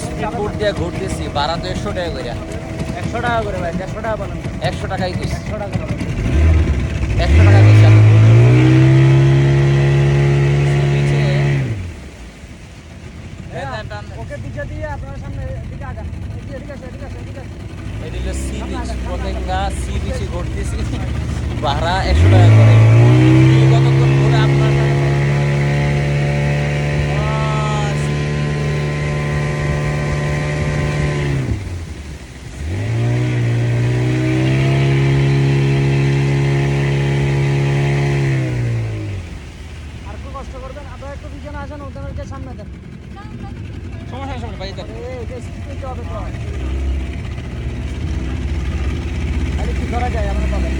Speed boat দিয়ে ঘুরতেছি, ভাড়া তো 100 টাকা করে। 100 টাকা করে ভাই, 150 টাকা বলেন। 100 টাকাই কইছি, 100 টাকা বলেন। 100 টাকা কইছি। আমি ওকে পিছে দিয়ে আপনার সামনে এদিকে আগান। এদিকে আসো, এদিকে আসো, এদিকে আসো। এদিকে সি বিচ, পতেঙ্গা সি বিচে ঘুরতেছি, ভাড়া 100 টাকা করে। কতক্ষণ ঘুরে আপনার আর একটু কষ্ট করবেন, আপনারা একটু পিছনে আসেন, ওদেরকে সামনে দেন। সমস্যা সমস্যা পাই যাবে। এটা স্কিপ করতে হবে তো। খালি কি করা যায় আমরা পাবেন।